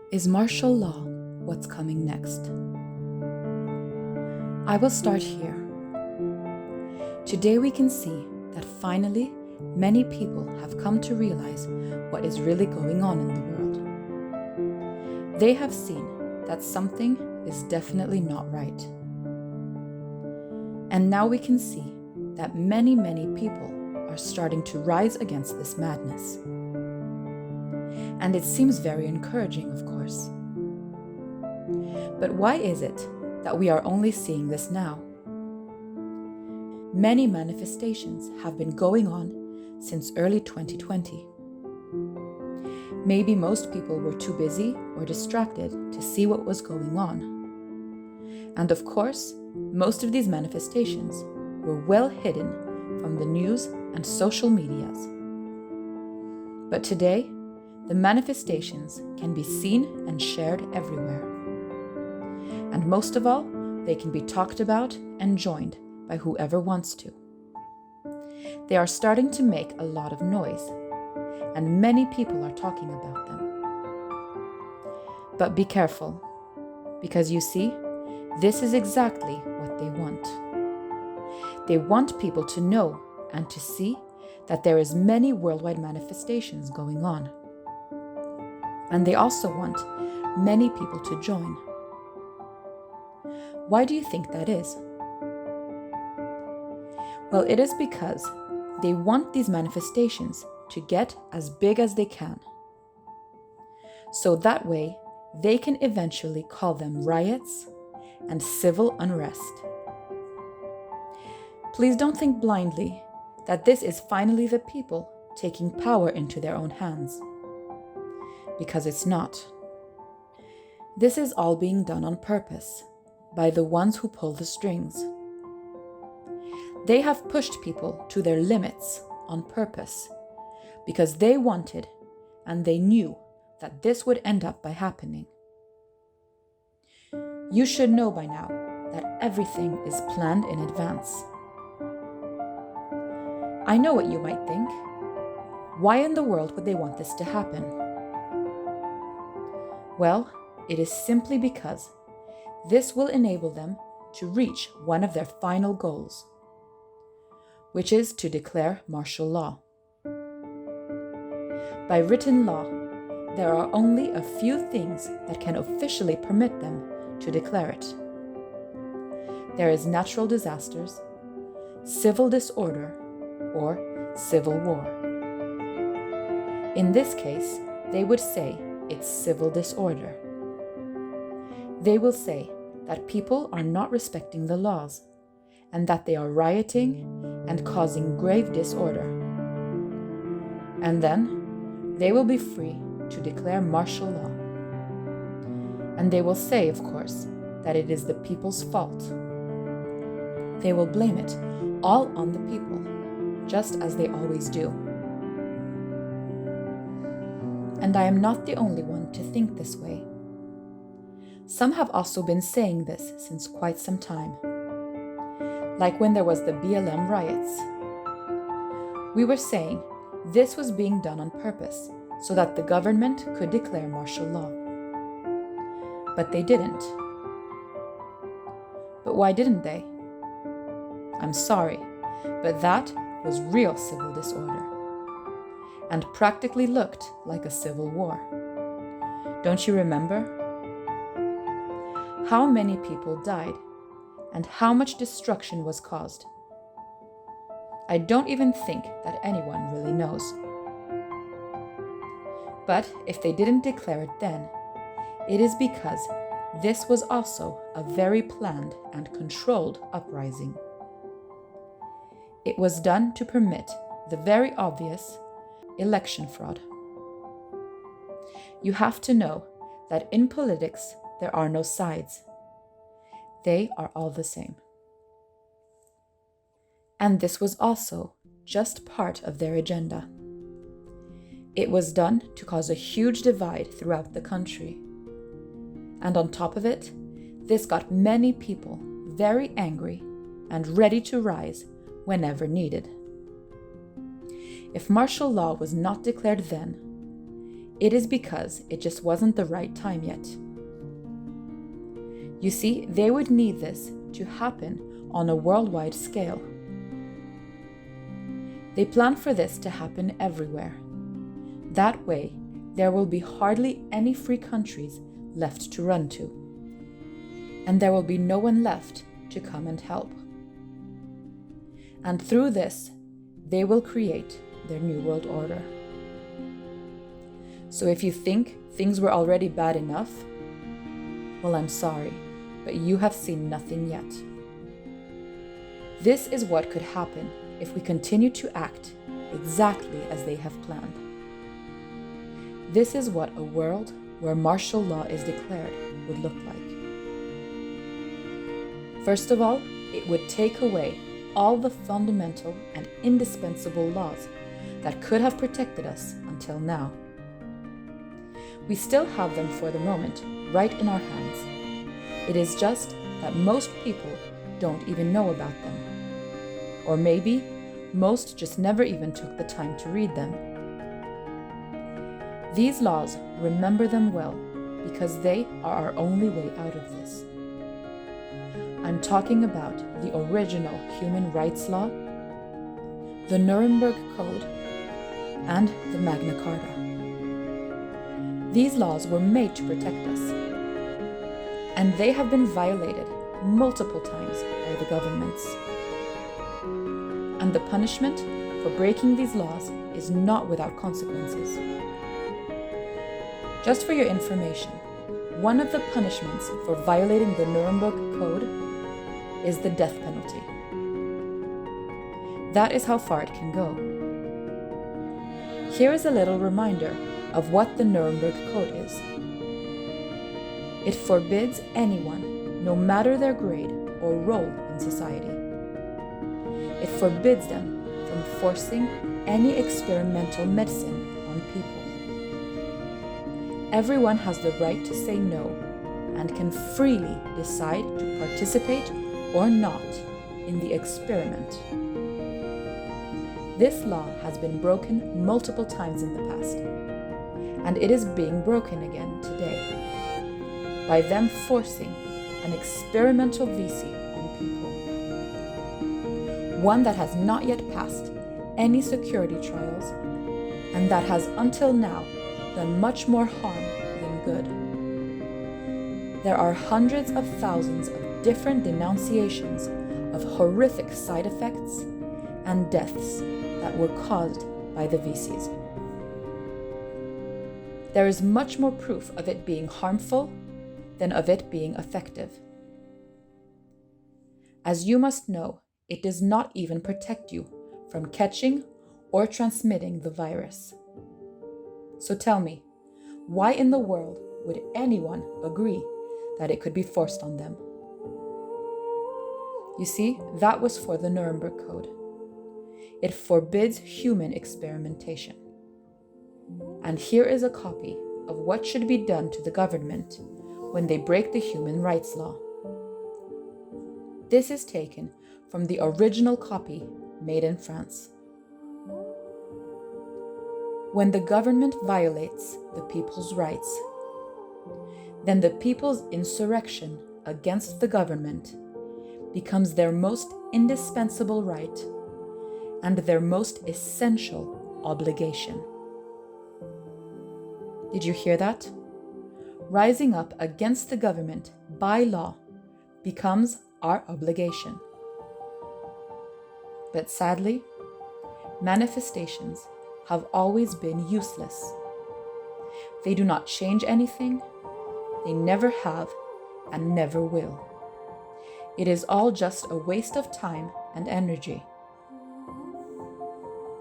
Is martial law what's coming next? I will start here. Today we can see that finally many people have come to realize what is really going on in the world. They have seen that something is definitely not right. And now we can see that many people are starting to rise against this madness. And it seems very encouraging, of course. But why is it that we are only seeing this now? Many manifestations have been going on since early 2020. Maybe most people were too busy or distracted to see what was going on. And of course, most of these manifestations were well hidden from the news and social medias. But today, the manifestations can be seen and shared everywhere. And most of all, they can be talked about and joined by whoever wants to. They are starting to make a lot of noise, and many people are talking about them. But be careful, because you see, this is exactly what they want. They want people to know and to see that there is many worldwide manifestations going on. And they also want many people to join. Why do you think that is? Well, it is because they want these manifestations to get as big as they can. So that way, they can eventually call them riots and civil unrest. Please don't think blindly that this is finally the people taking power into their own hands. Because it's not. This is all being done on purpose by the ones who pull the strings. They have pushed people to their limits on purpose because they wanted and they knew that this would end up by happening. You should know by now that everything is planned in advance. I know what you might think. Why in the world would they want this to happen? Well, it is simply because this will enable them to reach one of their final goals, which is to declare martial law. By written law, there are only a few things that can officially permit them to declare it. There is natural disasters, civil disorder, or civil war. In this case, they would say it's civil disorder. They will say that people are not respecting the laws and that they are rioting and causing grave disorder. And then they will be free to declare martial law. And they will say, of course, that it is the people's fault. They will blame it all on the people, just as they always do. And I am not the only one to think this way. Some have also been saying this since quite some time. Like when there was the BLM riots. We were saying this was being done on purpose so that the government could declare martial law. But they didn't. But why didn't they? I'm sorry, but that was real civil disorder and practically looked like a civil war. Don't you remember? How many people died and how much destruction was caused? I don't even think that anyone really knows. But if they didn't declare it then, it is because this was also a very planned and controlled uprising. It was done to permit the very obvious election fraud. You have to know that in politics there are no sides. They are all the same. And this was also just part of their agenda. It was done to cause a huge divide throughout the country. And on top of it, this got many people very angry and ready to rise whenever needed. If martial law was not declared then, It is because it just wasn't the right time yet. You see, they would need this to happen on a worldwide scale. They plan for this to happen everywhere. That way, there will be hardly any free countries left to run to. And there will be no one left to come and help. And through this, they will create their new world order. So if you think things were already bad enough, well, I'm sorry, but you have seen nothing yet. This is what could happen if we continue to act exactly as they have planned. This is what a world where martial law is declared would look like. First of all, it would take away all the fundamental and indispensable laws that could have protected us until now. We still have them for the moment, right in our hands. It is just that most people don't even know about them. Or maybe most just never even took the time to read them. These laws, remember them well, because they are our only way out of this. I'm talking about the original human rights law, the Nuremberg Code, and the Magna Carta. These laws were made to protect us, and they have been violated multiple times by the governments. And the punishment for breaking these laws is not without consequences. Just for your information, one of the punishments for violating the Nuremberg Code is the death penalty. That is how far it can go. Here is a little reminder of what the Nuremberg Code is. It forbids anyone, no matter their grade or role in society. It forbids them from forcing any experimental medicine on people. Everyone has the right to say no and can freely decide to participate or not in the experiment. This law has been broken multiple times in the past, and it is being broken again today by them forcing an experimental VC on people. One that has not yet passed any security trials and that has until now done much more harm than good. There are hundreds of thousands of different denunciations of horrific side effects and deaths that were caused by the VCs. There is much more proof of it being harmful than of it being effective. As you must know, it does not even protect you from catching or transmitting the virus. So tell me, why in the world would anyone agree that it could be forced on them? You see, that was for the Nuremberg Code. It forbids human experimentation. And here is a copy of what should be done to the government when they break the human rights law. This is taken from the original copy made in France. When the government violates the people's rights, then the people's insurrection against the government becomes their most indispensable right and their most essential obligation. Did you hear that? Rising up against the government by law becomes our obligation. But sadly, manifestations have always been useless. They do not change anything, they never have, and never will. It is all just a waste of time and energy.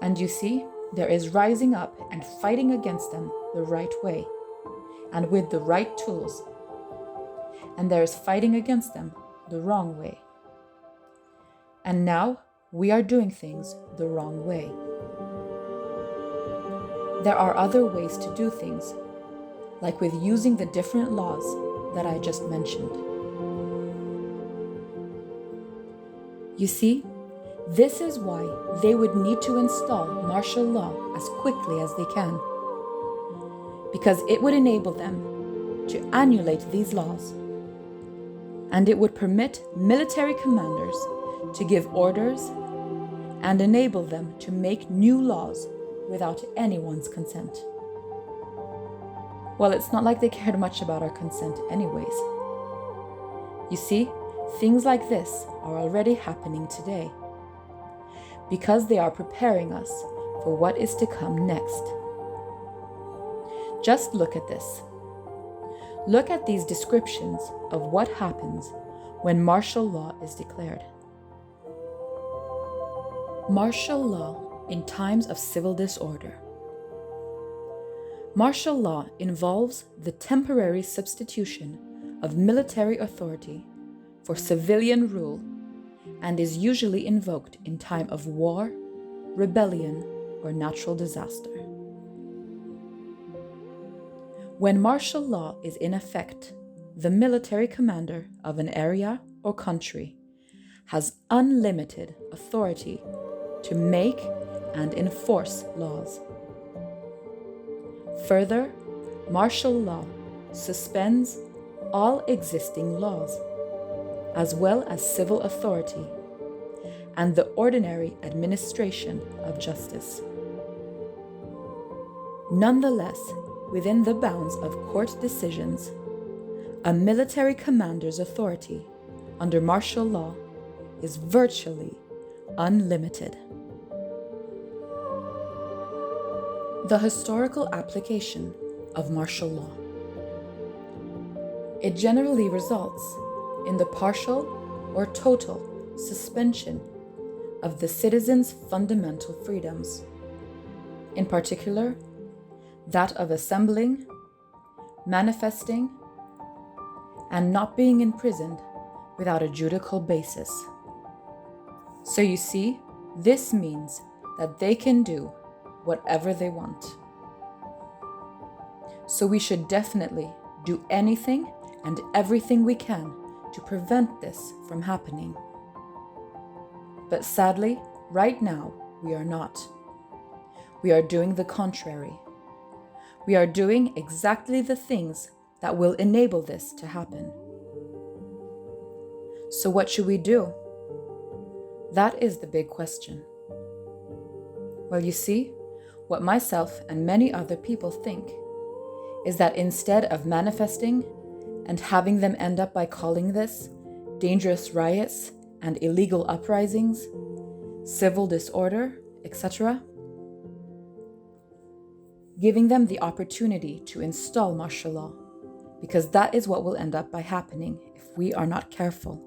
And you see, there is rising up and fighting against them the right way, and with the right tools. And there is fighting against them the wrong way. And now we are doing things the wrong way. There are other ways to do things, like with using the different laws that I just mentioned. You see, this is why they would need to install martial law as quickly as they can. because it would enable them to annulate these laws, and it would permit military commanders to give orders and enable them to make new laws without anyone's consent. Well, it's not like they cared much about our consent anyways. You see, things like this are already happening today, because they are preparing us for what is to come next. Just look at this. Look at these descriptions of what happens when martial law is declared. Martial law in times of civil disorder. Martial law involves the temporary substitution of military authority for civilian rule and is usually invoked in time of war, rebellion, or natural disaster. When martial law is in effect, the military commander of an area or country has unlimited authority to make and enforce laws. Further, martial law suspends all existing laws, as well as civil authority and the ordinary administration of justice. Nonetheless, within the bounds of court decisions, a military commander's authority under martial law is virtually unlimited. The historical application of martial law. It generally results in the partial or total suspension of the citizens' fundamental freedoms, in particular, that of assembling, manifesting, and not being imprisoned without a judicial basis. So you see, this means that they can do whatever they want. So we should definitely do anything and everything we can to prevent this from happening. But sadly, right now, we are not. We are doing the contrary. We are doing exactly the things that will enable this to happen. So what should we do? That is the big question. Well, you see, what myself and many other people think is that instead of manifesting and having them end up by calling this dangerous riots and illegal uprisings, civil disorder, etc., giving them the opportunity to install martial law, because that is what will end up by happening if we are not careful.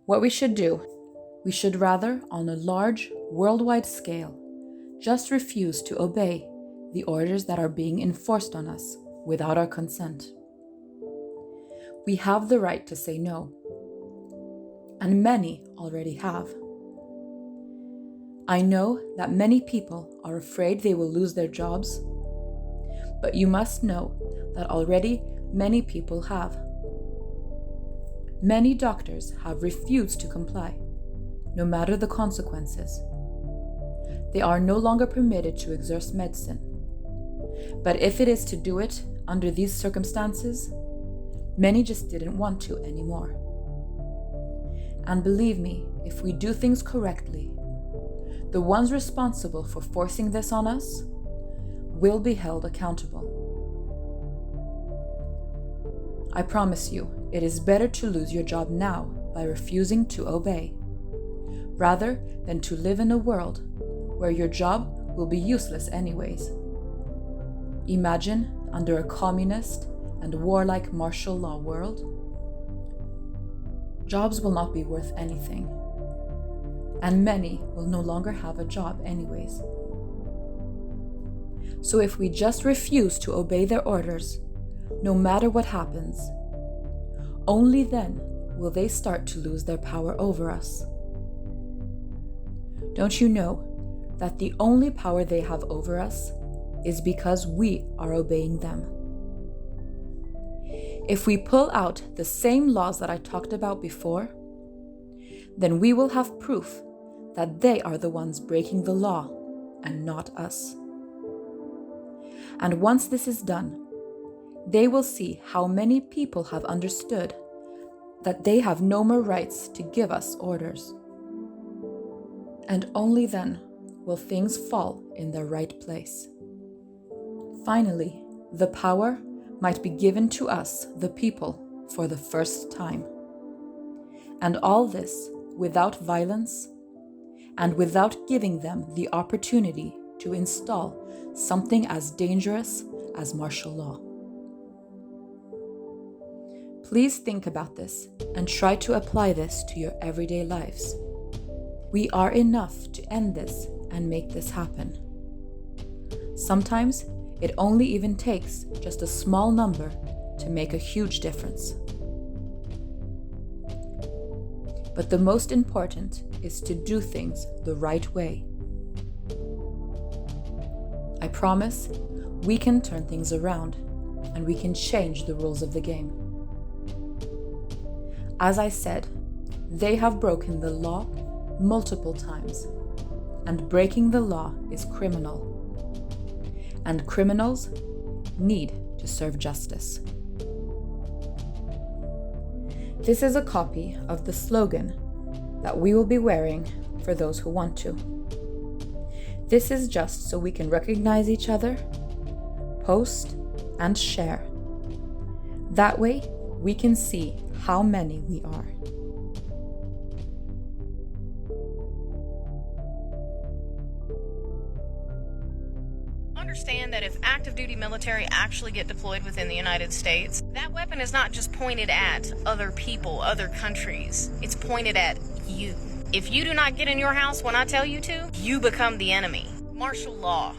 What we should do, we should rather, on a large, worldwide scale, just refuse to obey the orders that are being enforced on us without our consent. We have the right to say no, and many already have. I know that many people are afraid they will lose their jobs, but you must know that already many people have. Many doctors have refused to comply, no matter the consequences. They are no longer permitted to exerce medicine. But if it is to do it under these circumstances, many just didn't want to anymore. And believe me, if we do things correctly, the ones responsible for forcing this on us will be held accountable. I promise you, it is better to lose your job now by refusing to obey, rather than to live in a world where your job will be useless anyways. Imagine under a communist and warlike martial law world. Jobs will not be worth anything, and many will no longer have a job anyways. So if we just refuse to obey their orders, no matter what happens, only then will they start to lose their power over us. Don't you know that the only power they have over us is because we are obeying them? If we pull out the same laws that I talked about before, then we will have proof that they are the ones breaking the law and not us. And once this is done, they will see how many people have understood that they have no more rights to give us orders. And only then will things fall in their right place. Finally, the power might be given to us, the people, for the first time. And all this without violence and without giving them the opportunity to install something as dangerous as martial law. Please think about this and try to apply this to your everyday lives. We are enough to end this and make this happen. Sometimes it only even takes just a small number to make a huge difference. But the most important is to do things the right way. I promise we can turn things around and we can change the rules of the game. As I said, they have broken the law multiple times, and breaking the law is criminal. And criminals need to serve justice. This is a copy of the slogan that we will be wearing for those who want to. This is just so we can recognize each other, post, and share. That way, we can see how many we are. Understand that if active duty military actually get deployed within the United States, that weapon is not just pointed at other people, other countries. It's pointed at you. If you do not get in your house when I tell you to, you become the enemy. Martial law.